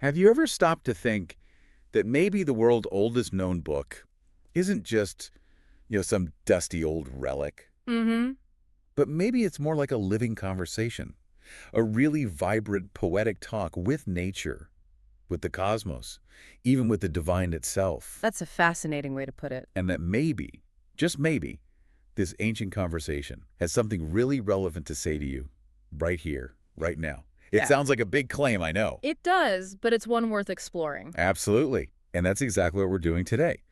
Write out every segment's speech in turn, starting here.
Have you ever stopped to think that maybe the world's oldest known book isn't just, some dusty old relic, Mm-hmm. but maybe it's more like a living conversation, a really vibrant, poetic talk with nature, with the cosmos, even with the divine itself, That's a fascinating way to put it. and that maybe, just maybe, this ancient conversation has something really relevant to say to you right here, right now. It Yeah. sounds like a big claim, I know. It does, but it's one worth exploring. Absolutely. And that's exactly what we're doing today.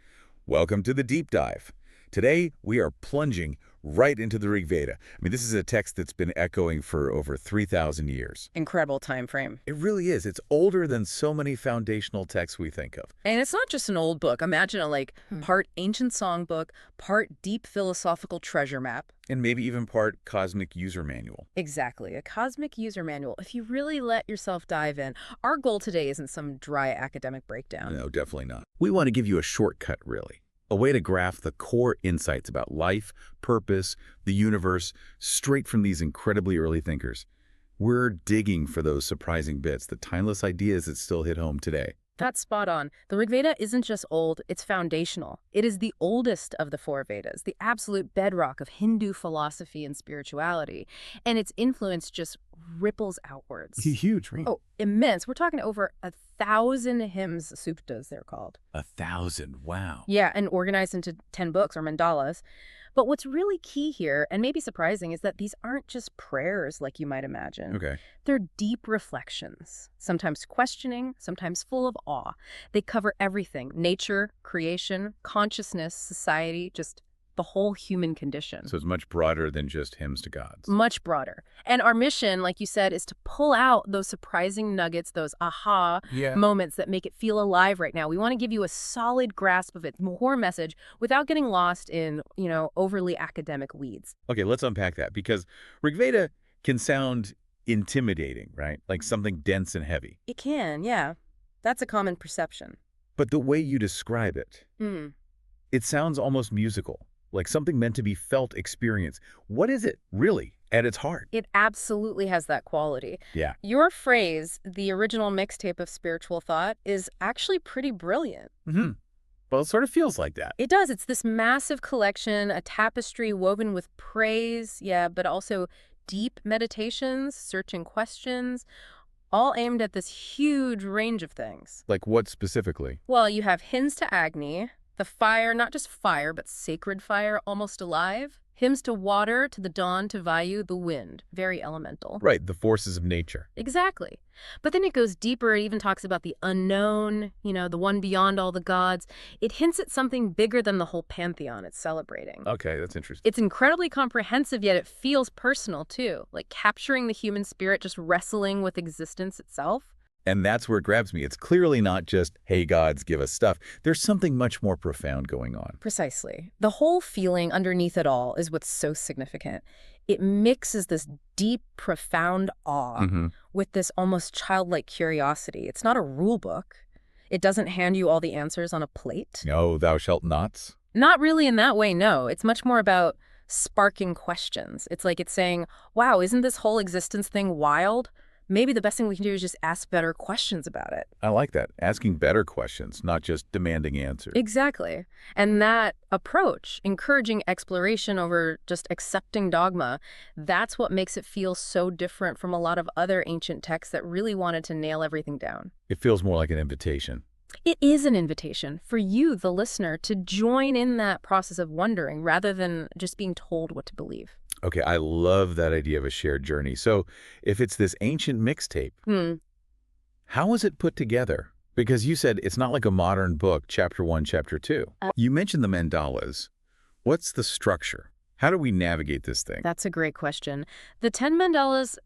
Welcome to the deep dive. Today, we are plunging right into the Rigveda. I mean, this is a text that's been echoing for over 3,000 years. Incredible time frame. It really is. It's older than so many foundational texts we think of. And it's not just an old book. Imagine it part ancient songbook, part deep philosophical treasure map. And maybe even part cosmic user manual. Exactly, a cosmic user manual. If you really let yourself dive in, our goal today isn't some dry academic breakdown. No, definitely not. We want to give you a shortcut, really. A way to grasp the core insights about life, purpose, the universe, straight from these incredibly early thinkers. We're digging for those surprising bits, the timeless ideas that still hit home today. That's spot on. The Rigveda isn't just old, it's foundational. It is the oldest of the four Vedas, the absolute bedrock of Hindu philosophy and spirituality. And its influence just ripples outwards. Huge, right? Oh, immense. We're talking over 1,000 hymns, suptas they're called. 1,000, wow. Yeah, and organized into 10 books or mandalas. But what's really key here, and maybe surprising, is that these aren't just prayers like you might imagine. Okay. They're deep reflections, sometimes questioning, sometimes full of awe. They cover everything: nature, creation, consciousness, society, just the whole human condition. So it's much broader than just hymns to gods. Much broader. And our mission, like you said, is to pull out those surprising nuggets, those aha moments that make it feel alive right now. We want to give you a solid grasp of its core message without getting lost in, overly academic weeds. Okay, let's unpack that, because Rigveda can sound intimidating, right? Like something dense and heavy. It can, yeah. That's a common perception. But the way you describe it, it sounds almost musical, like something meant to be felt, experienced. What is it, really, at its heart? It absolutely has that quality. Yeah. Your phrase, the original mixtape of spiritual thought, is actually pretty brilliant. Well, it sort of feels like that. It does. It's this massive collection, a tapestry woven with praise, but also deep meditations, searching questions, all aimed at this huge range of things. Like what specifically? Well, you have hymns to Agni, the fire, not just fire, but sacred fire, almost alive. Hymns to water, to the dawn, to Vayu, the wind, very elemental. Right, the forces of nature. Exactly. But then it goes deeper. It even talks about the unknown, the one beyond all the gods. It hints at something bigger than the whole pantheon it's celebrating. Okay, that's interesting. It's incredibly comprehensive, yet it feels personal, too, like capturing the human spirit just wrestling with existence itself. And that's where it grabs me. It's clearly not just, hey, gods, give us stuff. There's something much more profound going on. Precisely. The whole feeling underneath it all is what's so significant. It mixes this deep, profound awe with this almost childlike curiosity. It's not a rule book. It doesn't hand you all the answers on a plate. No, thou shalt nots. Not really in that way, no. It's much more about sparking questions. It's like it's saying, wow, isn't this whole existence thing wild? Maybe the best thing we can do is just ask better questions about it. I like that. Asking better questions, not just demanding answers. Exactly. And that approach, encouraging exploration over just accepting dogma, that's what makes it feel so different from a lot of other ancient texts that really wanted to nail everything down. It feels more like an invitation. It is an invitation for you, the listener, to join in that process of wondering rather than just being told what to believe. Okay, I love that idea of a shared journey. So if it's this ancient mixtape, how is it put together? Because you said it's not like a modern book, chapter 1, chapter 2. You mentioned the mandalas. What's the structure? How do we navigate this thing? That's a great question. The 10 mandalas,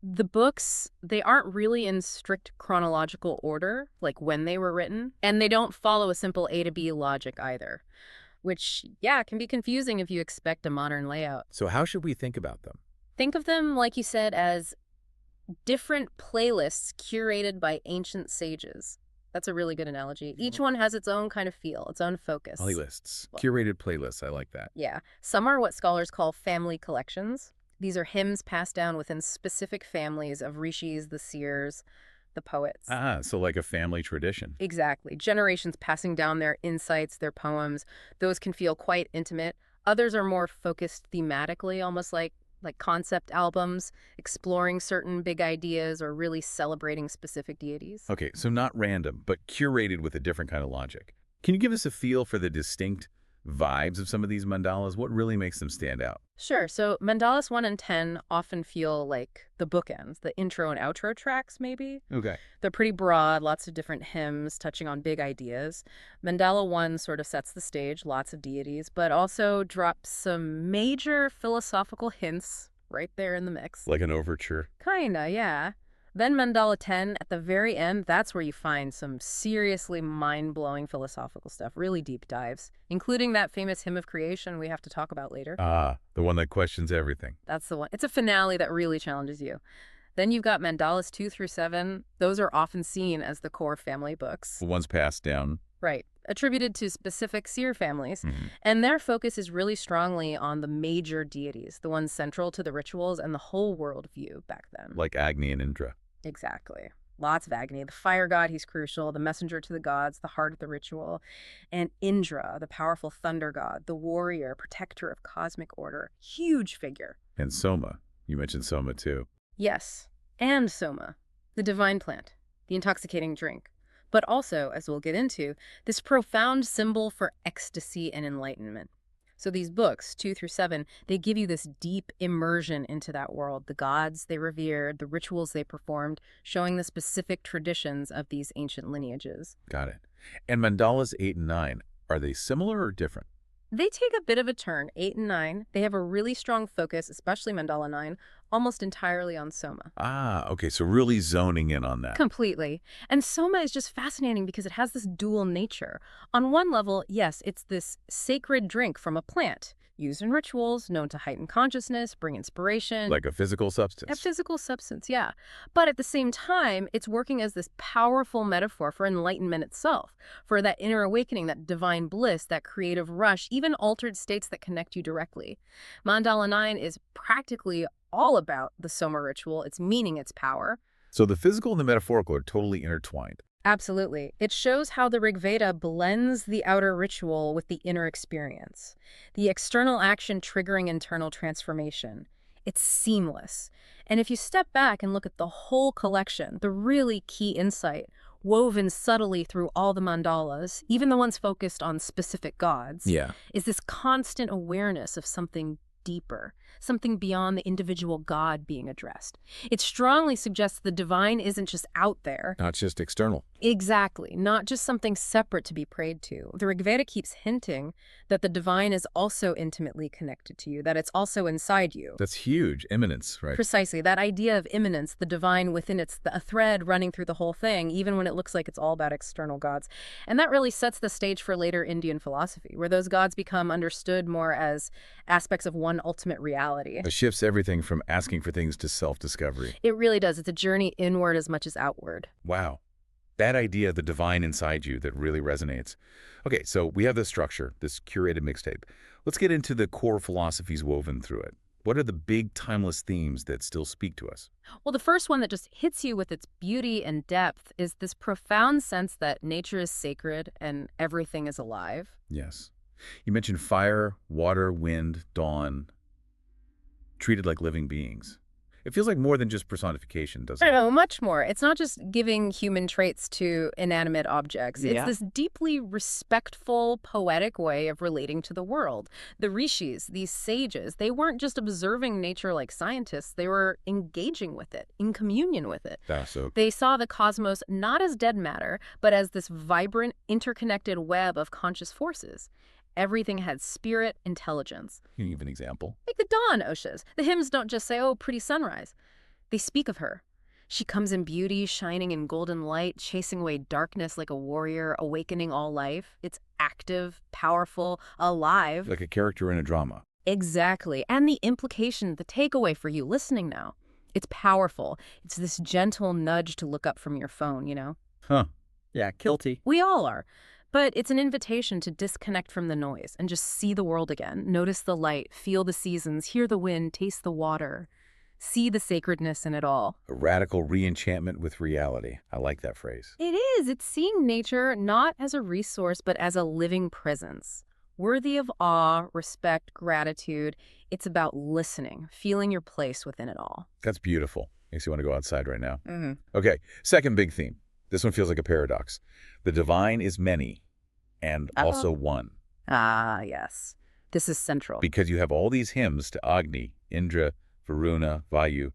the books, they aren't really in strict chronological order, like when they were written, and they don't follow a simple A to B logic either. Which, can be confusing if you expect a modern layout. So how should we think about them? Think of them, like you said, as different playlists curated by ancient sages. That's a really good analogy. Each one has its own kind of feel, its own focus. Playlists. Curated playlists. I like that. Yeah. Some are what scholars call family collections. These are hymns passed down within specific families of rishis, the seers, the poets. Ah, so like a family tradition. Exactly. Generations passing down their insights, their poems. Those can feel quite intimate. Others are more focused thematically, almost like concept albums, exploring certain big ideas or really celebrating specific deities. Okay, so not random, but curated with a different kind of logic. Can you give us a feel for the distinct vibes of some of these mandalas? What really makes them stand out? Sure. So mandalas 1 and 10 often feel like the bookends, the intro and outro tracks, maybe. Okay. They're pretty broad, lots of different hymns touching on big ideas. Mandala 1 sort of sets the stage, lots of deities, but also drops some major philosophical hints right there in the mix. Like an overture. Kinda, yeah. Then Mandala 10, at the very end, that's where you find some seriously mind-blowing philosophical stuff, really deep dives, including that famous hymn of creation we have to talk about later. Ah, the one that questions everything. That's the one. It's a finale that really challenges you. Then you've got mandalas 2 through 7. Those are often seen as the core family books. The ones passed down. Right. Attributed to specific seer families. Mm-hmm. And their focus is really strongly on the major deities, the ones central to the rituals and the whole worldview back then. Like Agni and Indra. Exactly. Lots of Agni. The fire god, he's crucial. The messenger to the gods, the heart of the ritual. And Indra, the powerful thunder god, the warrior, protector of cosmic order. Huge figure. And Soma. You mentioned Soma, too. Yes. And Soma, the divine plant, the intoxicating drink. But also, as we'll get into, this profound symbol for ecstasy and enlightenment. So these books, 2 through 7, they give you this deep immersion into that world, the gods they revered, the rituals they performed, showing the specific traditions of these ancient lineages. Got it. And mandalas 8 and 9, are they similar or different? They take a bit of a turn, 8 and 9. They have a really strong focus, especially Mandala 9, almost entirely on Soma. Ah, okay, so really zoning in on that. Completely. And Soma is just fascinating because it has this dual nature. On one level, yes, it's this sacred drink from a plant, used in rituals, known to heighten consciousness, bring inspiration. Like a physical substance. A physical substance, yeah. But at the same time, it's working as this powerful metaphor for enlightenment itself, for that inner awakening, that divine bliss, that creative rush, even altered states that connect you directly. Mandala 9 is practically all about the Soma ritual, its meaning, its power. So the physical and the metaphorical are totally intertwined. Absolutely. It shows how the Rigveda blends the outer ritual with the inner experience, the external action triggering internal transformation. It's seamless. And if you step back and look at the whole collection, the really key insight, woven subtly through all the mandalas, even the ones focused on specific gods, is this constant awareness of something deeper, something beyond the individual god being addressed. It strongly suggests the divine isn't just out there. Not just external. Exactly, not just something separate to be prayed to. The Rigveda keeps hinting that the divine is also intimately connected to you, that it's also inside you. That's huge. Immanence, right? Precisely. That idea of immanence, the divine within it's a thread running through the whole thing, even when it looks like it's all about external gods. And that really sets the stage for later Indian philosophy, where those gods become understood more as aspects of one ultimate reality. It shifts everything from asking for things to self-discovery. It really does. It's a journey inward as much as outward. Wow. That idea of the divine inside you that really resonates. Okay, so we have this structure, this curated mixtape. Let's get into the core philosophies woven through it. What are the big timeless themes that still speak to us? Well, the first one that just hits you with its beauty and depth is this profound sense that nature is sacred and everything is alive. Yes. You mentioned fire, water, wind, dawn, treated like living beings. It feels like more than just personification, doesn't it? No, much more. It's not just giving human traits to inanimate objects. It's this deeply respectful, poetic way of relating to the world. The rishis, these sages, they weren't just observing nature like scientists. They were engaging with it, in communion with it. They saw the cosmos not as dead matter, but as this vibrant, interconnected web of conscious forces. Everything had spirit, intelligence. Can you give an example? Like the dawn oshas. The hymns don't just say, oh, pretty sunrise. They speak of her. She comes in beauty, shining in golden light, chasing away darkness like a warrior, awakening all life. It's active, powerful, alive. Like a character in a drama. Exactly. And the implication, the takeaway for you listening now, it's powerful. It's this gentle nudge to look up from your phone, you know? Huh. Yeah, guilty. We all are. But it's an invitation to disconnect from the noise and just see the world again. Notice the light, feel the seasons, hear the wind, taste the water. see the sacredness in it all. A radical re-enchantment with reality. I like that phrase. It is. It's seeing nature not as a resource, but as a living presence, worthy of awe, respect, gratitude. It's about listening, feeling your place within it all. That's beautiful. Makes you want to go outside right now. Okay, second big theme. This one feels like a paradox. The divine is many and also one. Ah, yes. This is central. Because you have all these hymns to Agni, Indra, Varuna, Vayu,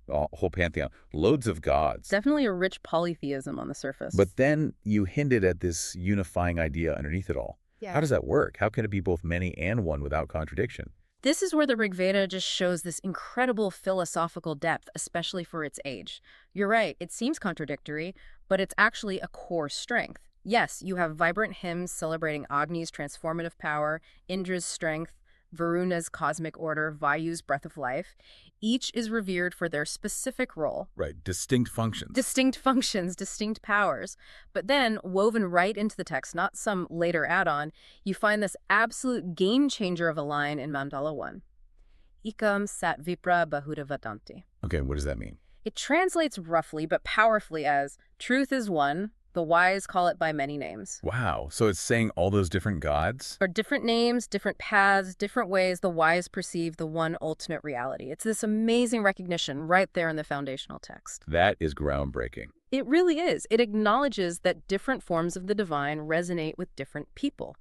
the whole pantheon, loads of gods. Definitely a rich polytheism on the surface. But then you hinted at this unifying idea underneath it all. Yeah. How does that work? How can it be both many and one without contradiction? This is where the Rigveda just shows this incredible philosophical depth, especially for its age. You're right, it seems contradictory, but it's actually a core strength. Yes, you have vibrant hymns celebrating Agni's transformative power, Indra's strength, Varuna's cosmic order, Vayu's breath of life. Each is revered for their specific role. Right, distinct functions. Distinct functions, distinct powers. But then, woven right into the text, not some later add-on, you find this absolute game-changer of a line in Mandala 1. Ekam sat vipra bahuta vadanti. Okay, what does that mean? It translates roughly but powerfully as, truth is one, the wise call it by many names. Wow, so it's saying all those different gods? Or different names, different paths, different ways the wise perceive the one ultimate reality. It's this amazing recognition right there in the foundational text. That is groundbreaking. It really is. It acknowledges that different forms of the divine resonate with different people.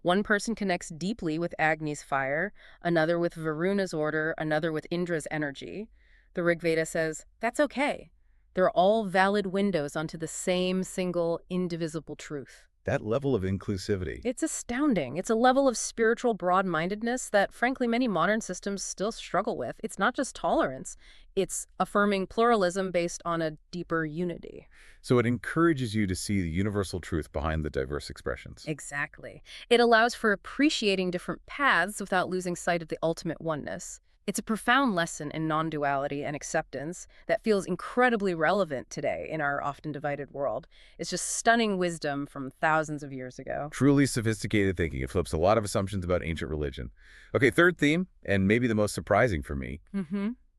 One person connects deeply with Agni's fire, another with Varuna's order, another with Indra's energy. The Rigveda says, that's okay. They're all valid windows onto the same single, indivisible truth. That level of inclusivity. It's astounding. It's a level of spiritual broad-mindedness that, frankly, many modern systems still struggle with. It's not just tolerance. It's affirming pluralism based on a deeper unity. So it encourages you to see the universal truth behind the diverse expressions. Exactly. It allows for appreciating different paths without losing sight of the ultimate oneness. It's a profound lesson in non-duality and acceptance that feels incredibly relevant today in our often divided world. It's just stunning wisdom from thousands of years ago. Truly sophisticated thinking. It flips a lot of assumptions about ancient religion. Okay, third theme, and maybe the most surprising for me,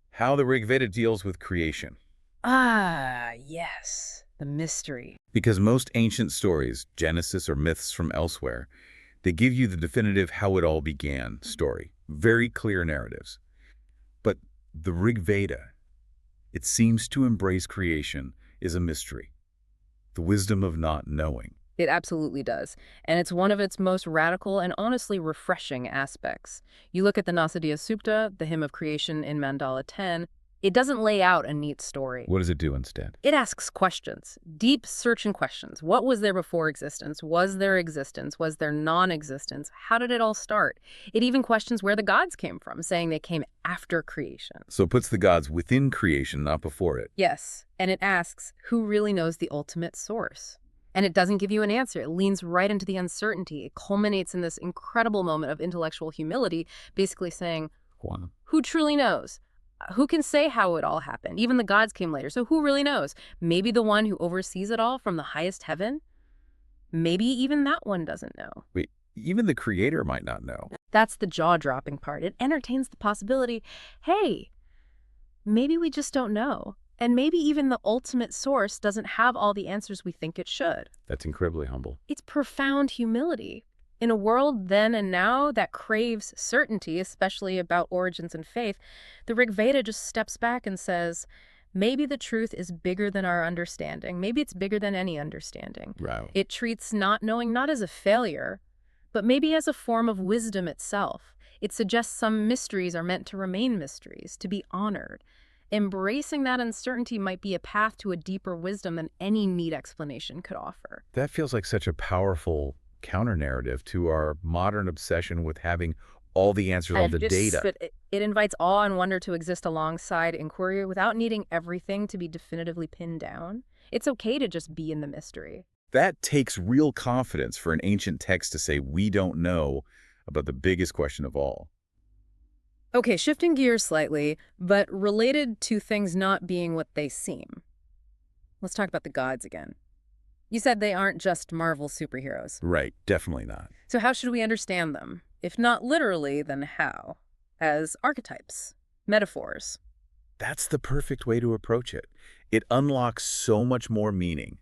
how the Rigveda deals with creation. Ah, yes, the mystery. Because most ancient stories, Genesis or myths from elsewhere, they give you the definitive how it all began story. Very clear narratives. But the Rigveda, it seems to embrace creation, is a mystery. The wisdom of not knowing. It absolutely does. And it's one of its most radical and honestly refreshing aspects. You look at the Nasadiya Sukta, the hymn of creation in Mandala 10, it doesn't lay out a neat story. What does it do instead? It asks questions, deep searching questions. What was there before existence? Was there existence? Was there non-existence? How did it all start? It even questions where the gods came from, saying they came after creation. So it puts the gods within creation, not before it. Yes, and it asks, who really knows the ultimate source? And it doesn't give you an answer. It leans right into the uncertainty. It culminates in this incredible moment of intellectual humility, basically saying, who truly knows? Who can say how it all happened? Even the gods came later, so who really knows? Maybe the one who oversees it all from the highest heaven? Maybe even that one doesn't know. Wait, even the creator might not know. That's the jaw-dropping part. It entertains the possibility, hey, maybe we just don't know. And maybe even the ultimate source doesn't have all the answers we think it should. That's incredibly humble. It's profound humility. In a world then and now that craves certainty, especially about origins and faith, the Rigveda just steps back and says, maybe the truth is bigger than our understanding. Maybe it's bigger than any understanding. Wow. It treats not knowing not as a failure, but maybe as a form of wisdom itself. It suggests some mysteries are meant to remain mysteries, to be honored. Embracing that uncertainty might be a path to a deeper wisdom than any neat explanation could offer. That feels like such a powerful counter-narrative to our modern obsession with having all the answers, all the data. It invites awe and wonder to exist alongside inquiry without needing everything to be definitively pinned down. It's okay to just be in the mystery. That takes real confidence for an ancient text to say we don't know about the biggest question of all. Okay, shifting gears slightly, but related to things not being what they seem. Let's talk about the gods again. You said they aren't just Marvel superheroes. Right, definitely not. So how should we understand them? If not literally, then how? As archetypes, metaphors. That's the perfect way to approach it. It unlocks so much more meaning.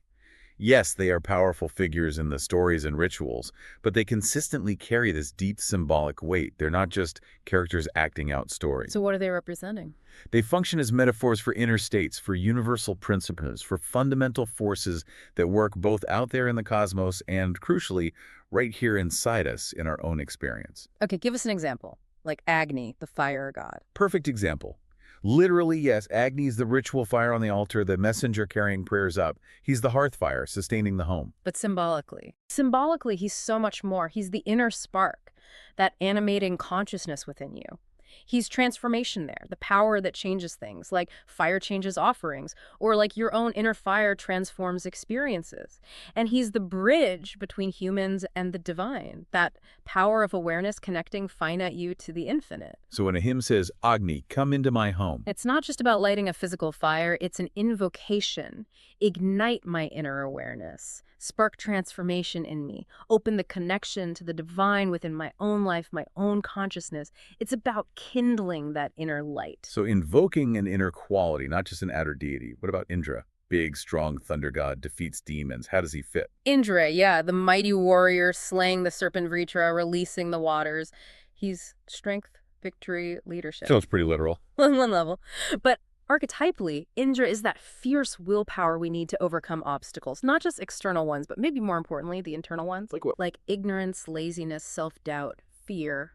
Yes, they are powerful figures in the stories and rituals, but they consistently carry this deep symbolic weight. They're not just characters acting out stories. So what are they representing? They function as metaphors for inner states, for universal principles, for fundamental forces that work both out there in the cosmos and, crucially, right here inside us in our own experience. Okay, give us an example. Like Agni, the fire god. Perfect example. Literally, yes, Agni is the ritual fire on the altar, the messenger carrying prayers up. He's the hearth fire, sustaining the home. But symbolically. Symbolically, he's so much more. He's the inner spark, that animating consciousness within you. He's transformation there, the power that changes things, like fire changes offerings, or like your own inner fire transforms experiences. And he's the bridge between humans and the divine, that power of awareness connecting finite you to the infinite. So when a hymn says, Agni, come into my home, It's not just about lighting a physical fire, it's an invocation. Ignite my inner awareness. Spark transformation in me. Open the connection to the divine within my own life, my own consciousness. It's about kindling that inner light. so invoking an inner quality, not just an outer deity. What about Indra? Big, strong thunder god, defeats demons. How does he fit? Indra, yeah, the mighty warrior slaying the serpent Vritra, releasing the waters. He's strength, victory, leadership. Sounds pretty literal. On one level. But archetypally, Indra is that fierce willpower we need to overcome obstacles, not just external ones, but maybe more importantly, the internal ones. Like what? Like ignorance, laziness, self-doubt, fear,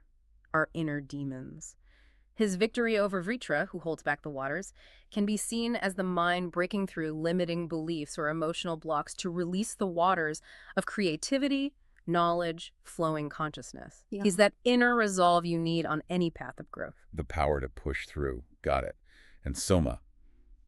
our inner demons. His victory over Vritra, who holds back the waters, can be seen as the mind breaking through limiting beliefs or emotional blocks to release the waters of creativity, knowledge, flowing consciousness. Yeah. He's that inner resolve you need on any path of growth. The power to push through. Got it. And Soma,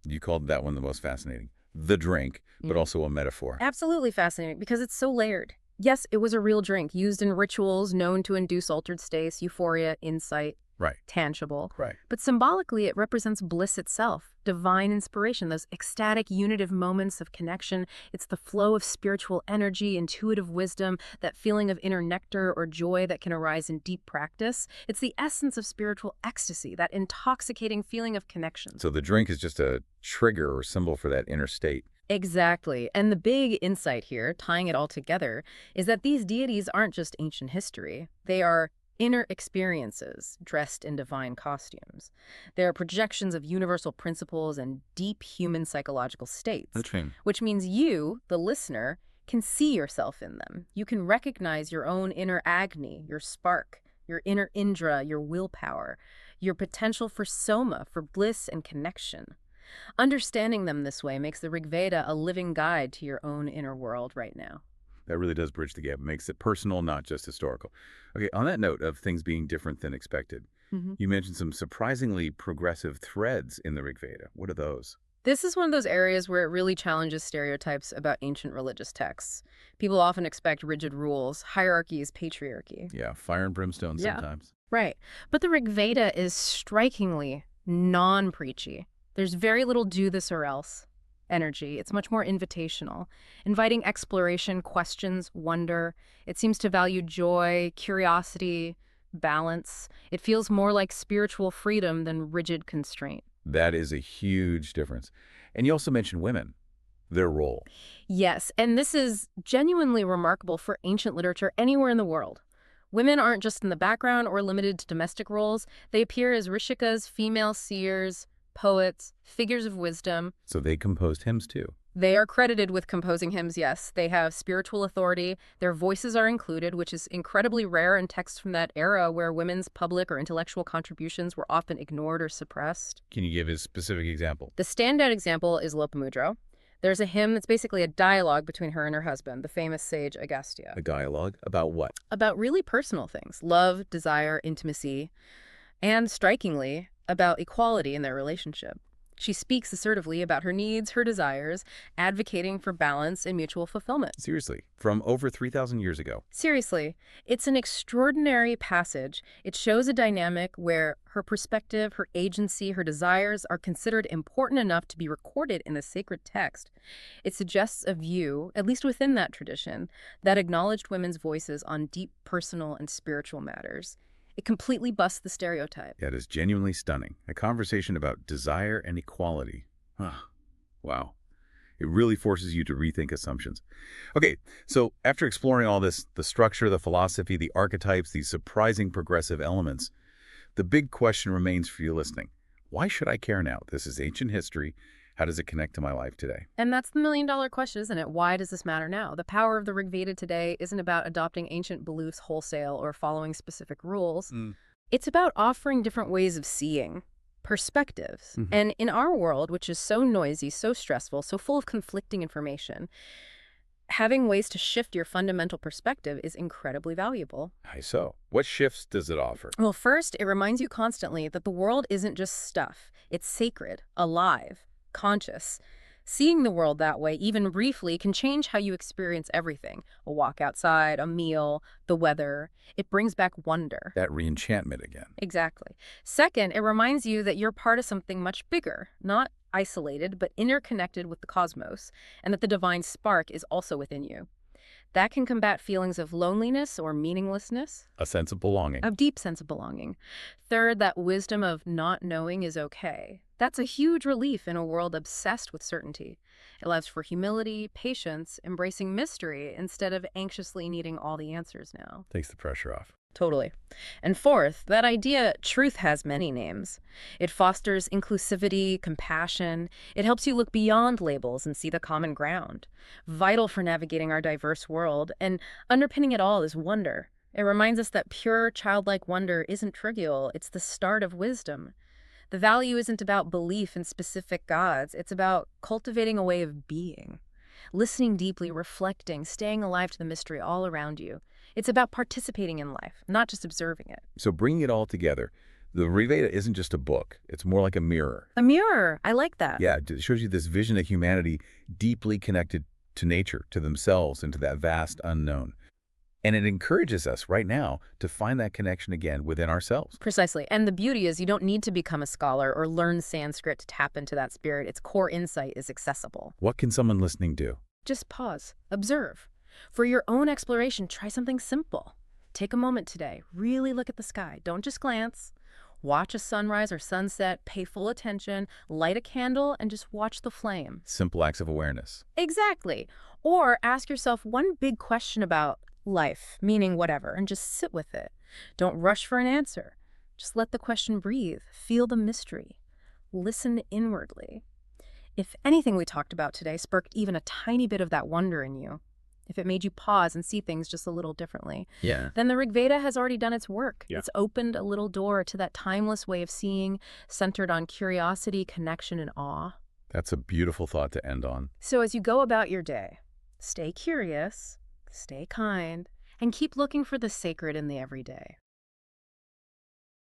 you called that one the most fascinating. The drink, but Yeah. also a metaphor. Absolutely fascinating because it's so layered. Yes, it was a real drink used in rituals known to induce altered states, euphoria, insight, Right. tangible. Right. But symbolically, it represents bliss itself, divine inspiration, those ecstatic, unitive moments of connection. It's the flow of spiritual energy, intuitive wisdom, that feeling of inner nectar or joy that can arise in deep practice. It's the essence of spiritual ecstasy, that intoxicating feeling of connection. So the drink is just a trigger or symbol for that inner state. Exactly. And the big insight here, tying it all together, is that these deities aren't just ancient history. They are inner experiences dressed in divine costumes. They are projections of universal principles and deep human psychological states, Interesting. which means you, the listener, can see yourself in them. You can recognize your own inner Agni, your spark, your inner Indra, your willpower, your potential for Soma, for bliss and connection. Understanding them this way makes the Rigveda a living guide to your own inner world right now. That really does bridge the gap. It makes it personal, not just historical. Okay, on that note of things being different than expected, you mentioned some surprisingly progressive threads in the Rigveda. What are those? This is one of those areas where it really challenges stereotypes about ancient religious texts. People often expect rigid rules, hierarchies, patriarchy. Yeah, fire and brimstone Yeah. sometimes. Right. But the Rigveda is strikingly non-preachy. There's very little do this or else energy. It's much more invitational, inviting exploration, questions, wonder. It seems to value joy, curiosity, balance. It feels more like spiritual freedom than rigid constraint. That is a huge difference. And you also mentioned women, their role. Yes, and this is genuinely remarkable for ancient literature anywhere in the world. Women aren't just in the background or limited to domestic roles. They appear as rishikas, female seers, poets, figures of wisdom. So they composed hymns too. They are credited with composing hymns, yes. They have spiritual authority. Their voices are included, which is incredibly rare in texts from that era where women's public or intellectual contributions were often ignored or suppressed. Can you give a specific example? The standout example is Lopamudra. There's a hymn that's basically a dialogue between her and her husband, the famous sage Agastya, A dialogue about what? about really personal things, love, desire, intimacy, and strikingly, about equality in their relationship. She speaks assertively about her needs, her desires, advocating for balance and mutual fulfillment. Seriously, from over 3,000 years ago. Seriously, it's an extraordinary passage. It shows a dynamic where her perspective, her agency, her desires are considered important enough to be recorded in a sacred text. It suggests a view, at least within that tradition, that acknowledged women's voices on deep personal and spiritual matters. It completely busts the stereotype. That is genuinely stunning. A conversation about desire and equality. Ah, wow. It really forces you to rethink assumptions. Okay, so after exploring all this, the structure, the philosophy, the archetypes, these surprising progressive elements, the big question remains for you listening. Why should I care now? This is ancient history. How does it connect to my life today? And that's the million-dollar question, isn't it? Why does this matter now? The power of the Rigveda today isn't about adopting ancient beliefs wholesale or following specific rules. It's about offering different ways of seeing, perspectives. And in our world, which is so noisy, so stressful, so full of conflicting information, having ways to shift your fundamental perspective is incredibly valuable. So, what shifts does it offer? Well, first, it reminds you constantly that the world isn't just stuff. It's sacred, alive, conscious. Seeing the world that way, even briefly, can change how you experience everything. A walk outside, a meal, the weather. It brings back wonder. That reenchantment again. Exactly. Second, it reminds you that you're part of something much bigger, not isolated, but interconnected with the cosmos, and that the divine spark is also within you. That can combat feelings of loneliness or meaninglessness. A sense of belonging. A deep sense of belonging. Third, that wisdom of not knowing is okay. That's a huge relief in a world obsessed with certainty. It allows for humility, patience, embracing mystery instead of anxiously needing all the answers now. Takes the pressure off. Totally. And fourth, that idea, truth has many names. It fosters inclusivity, compassion. It helps you look beyond labels and see the common ground. Vital for navigating our diverse world, and underpinning it all is wonder. It reminds us that pure, childlike wonder isn't trivial. It's the start of wisdom. The value isn't about belief in specific gods. It's about cultivating a way of being. Listening deeply, reflecting, staying alive to the mystery all around you. It's about participating in life, not just observing it. So bringing it all together, the Rigveda isn't just a book. It's more like a mirror. A mirror. I like that. Yeah, it shows you this vision of humanity deeply connected to nature, to themselves, and to that vast unknown. And it encourages us right now to find that connection again within ourselves. Precisely. And the beauty is you don't need to become a scholar or learn Sanskrit to tap into that spirit. Its core insight is accessible. What can someone listening do? Just pause. Observe. For your own exploration, try something simple. Take a moment today. Really look at the sky. Don't just glance. Watch a sunrise or sunset. Pay full attention. Light a candle and just watch the flame. Simple acts of awareness. Exactly. Or ask yourself one big question about life, meaning whatever, and just sit with it. Don't rush for an answer. Just let the question breathe. Feel the mystery. Listen inwardly. If anything we talked about today sparked even a tiny bit of that wonder in you, if it made you pause and see things just a little differently, then the Rigveda has already done its work. It's opened a little door to that timeless way of seeing, centered on curiosity, connection, and awe. That's a beautiful thought to end on. So as you go about your day, stay curious, stay kind, and keep looking for the sacred in the everyday.